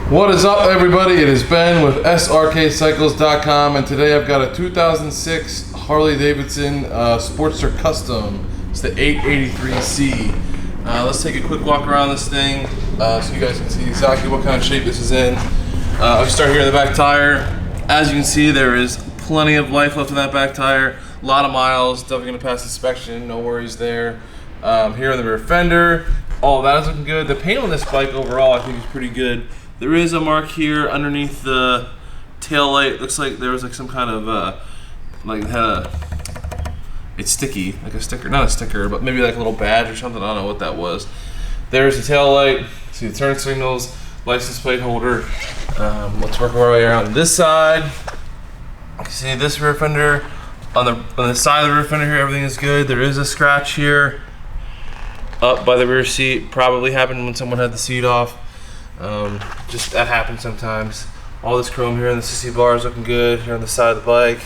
What is up, everybody? It is Ben with Srkcycles.com, and today I've got a 2006 Harley Davidson Sportster Custom. It's the 883C. Let's take a quick walk around this thing so you guys can see exactly what kind of shape this is in. I'll start here in the back tire. As you can see, there is plenty of life left in that back tire. A lot of miles, definitely going to pass inspection, no worries there. Here in the rear fender, all that is looking good. The paint on this bike overall I think is pretty good. There is a mark here underneath the tail light. Looks like there was like some kind of it's sticky, like a sticker, not a sticker, but maybe like a little badge or something. I don't know what that was. There's the tail light. See the turn signals, license plate holder. Let's work our way around this side. You can see this rear fender. On the side of the rear fender here, everything is good. There is a scratch here up by the rear seat. Probably happened when someone had the seat off. Just that happens sometimes. All this chrome here on the sissy bar is looking good. Here on the side of the bike,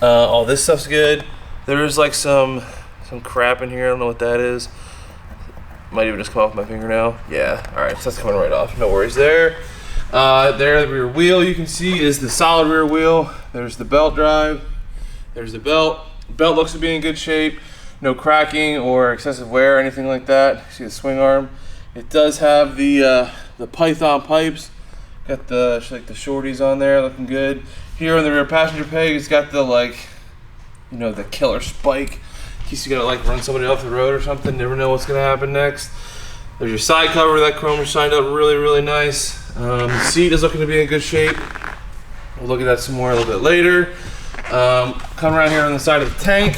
all this stuff's good. There is like some crap in here. I don't know what that is. Might even just come off my fingernail. Yeah. All right, so that's coming right off. No worries there. There, the rear wheel you can see is the solid rear wheel. There's the belt drive. There's the belt. The belt looks to be in good shape. No cracking or excessive wear or anything like that. See the swing arm. It does have the Python pipes. Got the the shorties on there, looking good. Here on the rear passenger peg, it's got the the killer spike. In case you gotta run somebody off the road or something. Never know what's gonna happen next. There's your side cover. That chrome is shined up really nice. The seat is looking to be in good shape. We'll look at that some more a little bit later. Come around here on the side of the tank.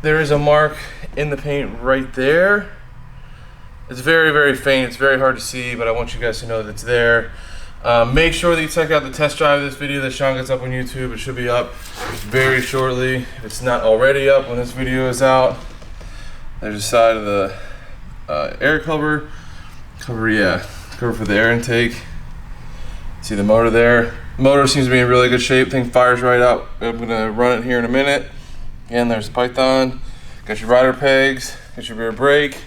There is a mark in the paint right there. It's very faint. It's very hard to see, but I want you guys to know that it's there. Make sure that you check out the test drive of this video that Sean gets up on YouTube. It should be up very shortly. If it's not already up when this video is out. There's the side of the air cover. Cover for the air intake. See the motor there. The motor seems to be in really good shape. Thing fires right up. I'm gonna run it here in a minute. Again, there's the Python. Got your rider pegs. Got your rear brake.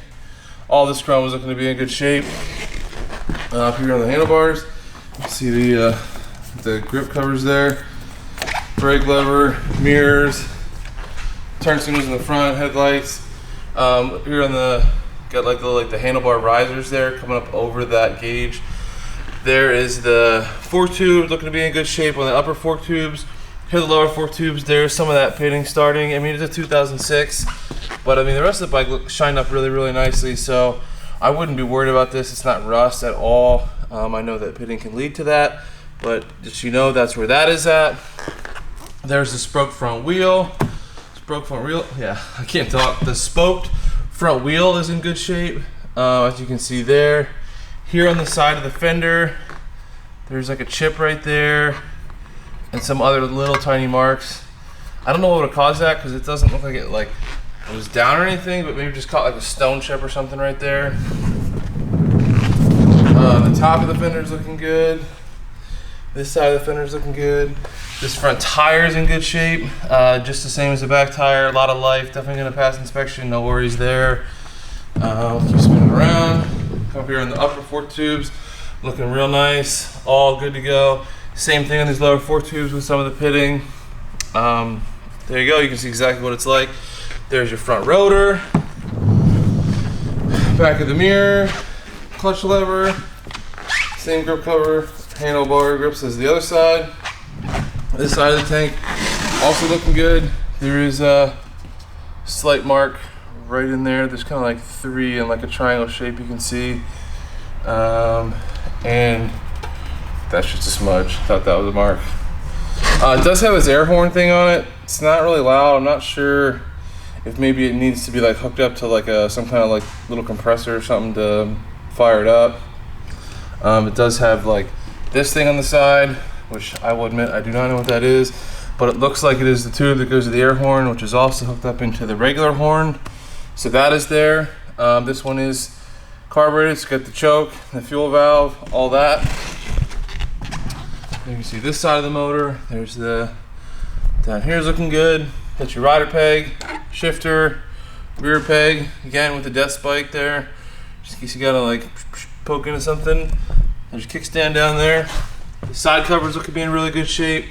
All this chrome is looking to be in good shape. Up here on the handlebars, you see the grip covers there. Brake lever, mirrors, turn signals in the front, headlights. Here on got the handlebar risers there coming up over that gauge. There is the fork tube looking to be in good shape on the upper fork tubes. Here are the lower fork tubes. There's some of that pitting starting. I mean, it's a 2006. But I mean, the rest of the bike shined up really nicely, so I wouldn't be worried about this. It's not rust at all. I know that pitting can lead to that, but just that's where that is at. There's the spoked front wheel. Yeah, I can't talk. The spoked front wheel is in good shape, as you can see there. Here on the side of the fender, there's like a chip right there, and some other little tiny marks. I don't know what would cause that because it doesn't look like it was down or anything, but maybe just caught like a stone chip or something right there. The top of the fender is looking good. This side of the fender is looking good. This front tire is in good shape, just the same as the back tire. A lot of life, definitely gonna pass inspection, no worries there. Keep spinning around. Come up here on the upper fork tubes, looking real nice, all good to go. Same thing on these lower fork tubes with some of the pitting. There you go, you can see exactly what it's like. There's your front rotor, back of the mirror, clutch lever, same grip cover, handlebar grips as the other side. This side of the tank, also looking good. There is a slight mark right in there. There's kind of like 3 in like a triangle shape you can see. And that's just a smudge. Thought that was a mark. It does have this air horn thing on it. It's not really loud. I'm not sure if maybe it needs to be hooked up to some kind of little compressor or something to fire it up. It does have this thing on the side, which I will admit I do not know what that is, but it looks like it is the tube that goes to the air horn, which is also hooked up into the regular horn. So that is there. This one is carbureted. It's got the choke, the fuel valve, all that. You can see this side of the motor. There's down here is looking good. Got your rider peg, shifter, rear peg, again with the death spike there. Just in case you gotta poke into something. There's a kickstand down there. The side covers look to be in really good shape.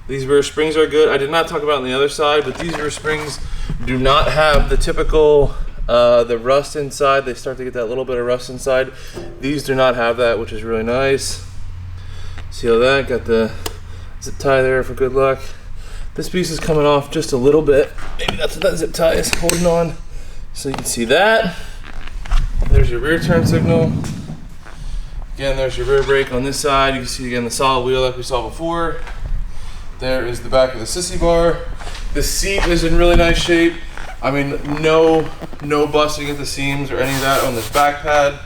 These rear springs are good. I did not talk about on the other side, but these rear springs do not have the typical the rust inside. They start to get that little bit of rust inside. These do not have that, which is really nice. See all that? Got the zip tie there for good luck. This piece is coming off just a little bit. Maybe that's what that zip tie is holding on. So you can see that. There's your rear turn signal. Again, there's your rear brake on this side. You can see again the solid wheel like we saw before. There is the back of the sissy bar. The seat is in really nice shape. I mean, no busting at the seams or any of that on this back pad.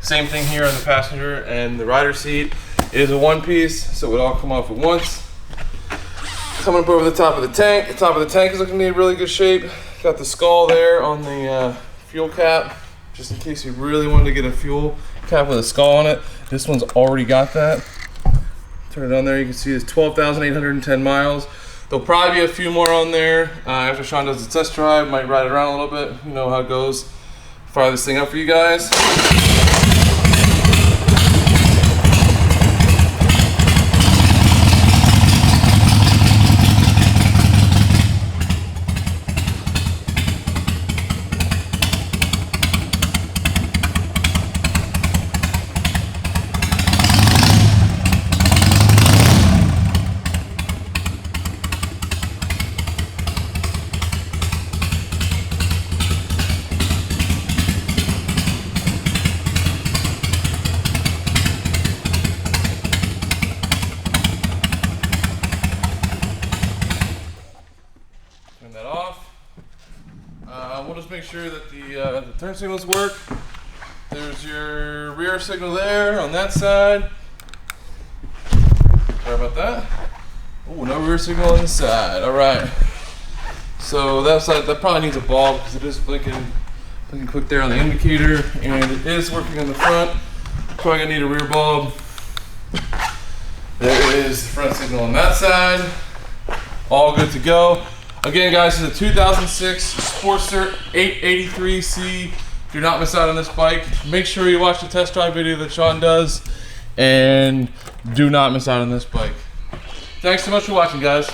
Same thing here on the passenger and the rider seat. It is a one piece, so it would all come off at once. Coming up over the top of the tank. The top of the tank is looking to be in really good shape. Got the skull there on the fuel cap, just in case you really wanted to get a fuel cap with a skull on it. This one's already got that. Turn it on there, you can see it's 12,810 miles. There'll probably be a few more on there after Sean does the test drive. Might ride it around a little bit. You know how it goes. Fire this thing up for you guys. Turn that off. We'll just make sure that the turn signals work. There's your rear signal there on that side. Sorry about that. Oh, no rear signal on the side. All right. So that side, that probably needs a bulb because it is blinking quick there on the indicator, and it is working on the front. Probably gonna need a rear bulb. There is the front signal on that side. All good to go. Again, guys, this is a 2006 Sportster 883C. Do not miss out on this bike. Make sure you watch the test drive video that Sean does, and do not miss out on this bike. Thanks so much for watching, guys.